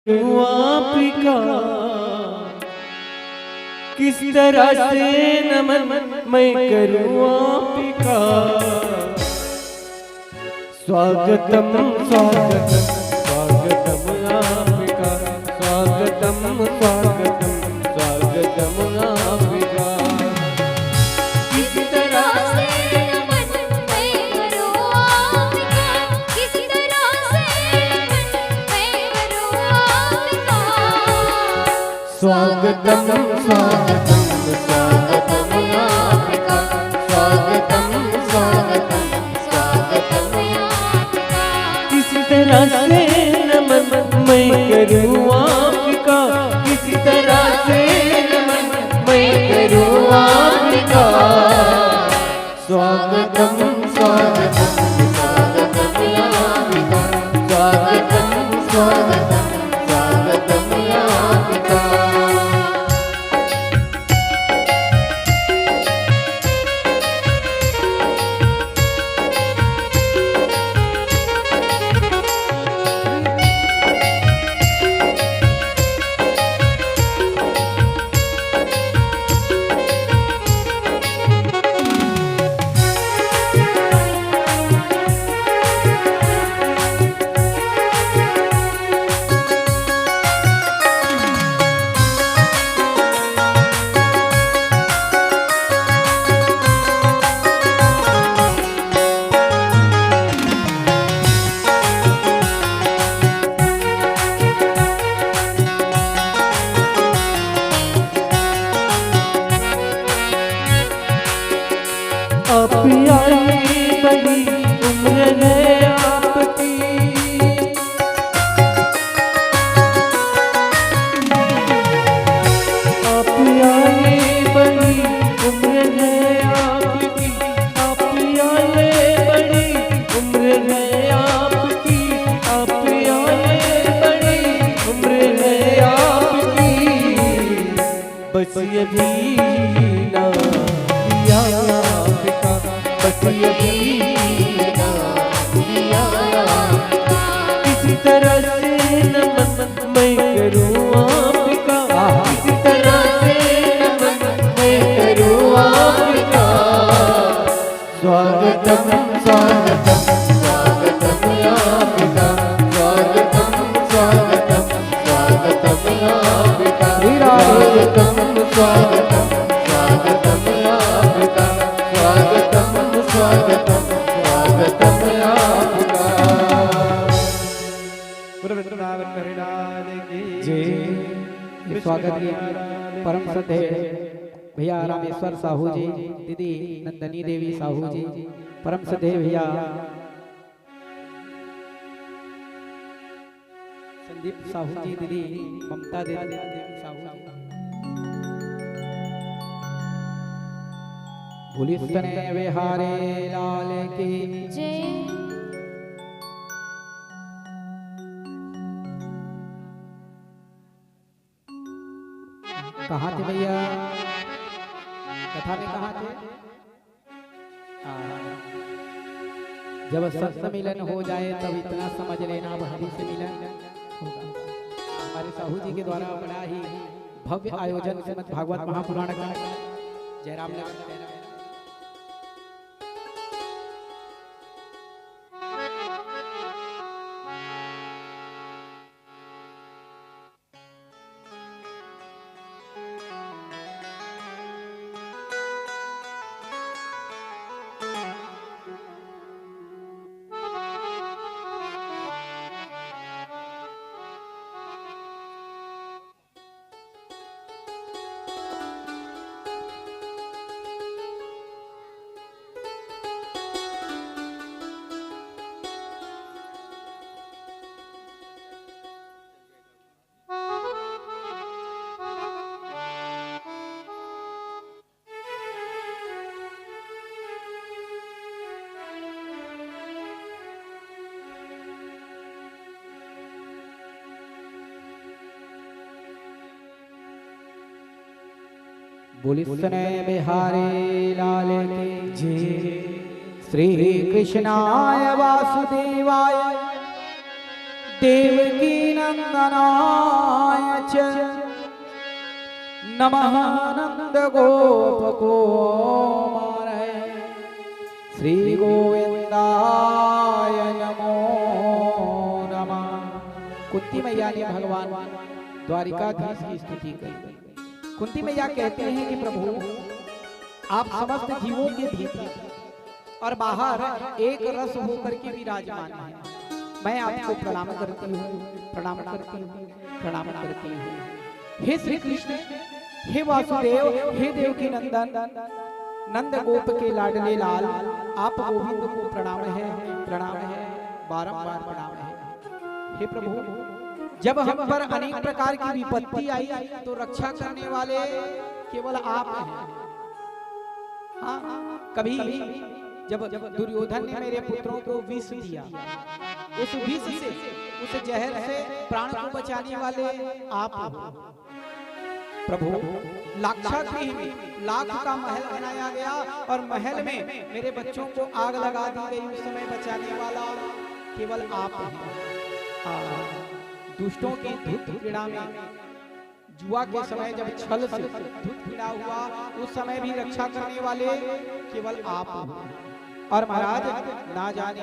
आपका किस तरह से नमन मैं करूँ आपका। स्वागतम स्वागतम स्वागतम आपका, स्वागतम स्वागतम स्वागतम आपका। किस तरह से नमन मैं करूँ आपका, किस तरह से नमन मैं करूँ आपका। स्वागतम स्वागतम स्वागतम आपका, स्वागतम स्वागतम स्वागतम आपका। किस तरह से नमन मैं करूँ आपका, किस तरह से नमन मैं करूँ आपका। स्वागतम स्वागतम स्वागतम आपका, स्वागतम स्वागतम स्वागतम आपका। आप आए बड़ी उम्र है आपकी, आप आए बड़ी उम्र है आपकी, आप आए बड़ी उम्र है आपकी, आप आए बड़ी उम्र है आपकी। बस ये भी ना दिया आपका, बस ये भी ना दिया आपका। किसी तरह से नमन मैं करूँ आपका, किसी तरह से नमन मैं करूँ आपका। स्वागतम स्वागतम स्वागतम आपका, स्वागतम स्वागतम स्वागतम आपका, स्वागतम स्वागतम स्वागतम आपका, स्वागतम स्वागतम स्वागतम आपका। जी स्वागत की परम श्रद्धे भैया रामेश्वर साहू जी, दीदी नंदनी देवी साहू जी, परम श्रद्धे भैया संदीप साहू जी, दीदी ममता देवी साहू जी। भोली सुने विहारे लाल की जय। कहाँ थे भैया, कथा में कहाँ थे? जब सत्य मिलन हो जाए तब इतना समझ लेना अब हरि से मिलन होगा। हमारे साहू जी के द्वारा बड़ा ही भव्य आयोजन श्रीमद् भागवत महापुराण का जयराम नगर बोली सुने बिहारी लाल की जय। श्री कृष्णाय वासुदेवाय देवकी नंदनाय च नमः नंद गोपकुमाराय श्री गोविंदाय नमो नमः। कुंती मैया ने भगवान द्वारिकाधीश की स्तुति की। कुंती मैया कहते हैं कि प्रभु आप समस्त जीवों के भीतर और बाहर एक रस होकर के विराजमान हैं। मैं आपको प्रणाम करती हूँ, प्रणाम करती हूँ, प्रणाम करती हूँ। हे श्री कृष्ण, हे वासुदेव, हे देवकी नंदन, नंद गोप के लाडले लाल, आप गोविंद को प्रणाम है, बारंबार प्रणाम है। हे प्रभु, जब हम पर अनेक प्रकार की विपत्ति आई तो रक्षा करने वाले केवल आप हैं। हाँ, कभी जब दुर्योधन ने मेरे पुत्रों को विष दिया, उस विष से, उस जहर से प्राण को बचाने वाले आप हो। प्रभु, लाक्षागृह में लाख का महल बनाया गया और महल में मेरे बच्चों को आग लगा दी गई, उस समय बचाने वाला केवल आप हैं। दुष्टों की धुत क्रीड़ा में, जुआ के समय जब छल से धुत क्रीड़ा हुआ, उस समय भी रक्षा करने वाले केवल आप हो। और महाराज, ना जाने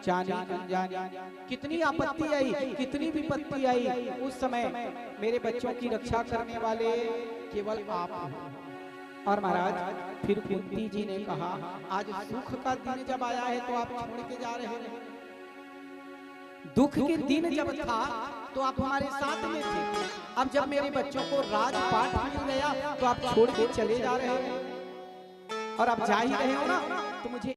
जाने अनजाने कितनी आपत्ति आई, कितनी विपत्ति आई, उस समय मेरे बच्चों की रक्षा करने वाले केवल आप हो। और महाराज, फिर कुंती जी ने कहा, आज सुख का दिन जब आया है तो आप छोड़ के जा रहे हैं। दुख के दिन जब था तो आप हमारे साथ में थे, अब जब मेरे बच्चों को राजपाट मिल गया तो आप छोड़ के चले जा रहे हैं। और आप जा ही रहे हो ना, तो मुझे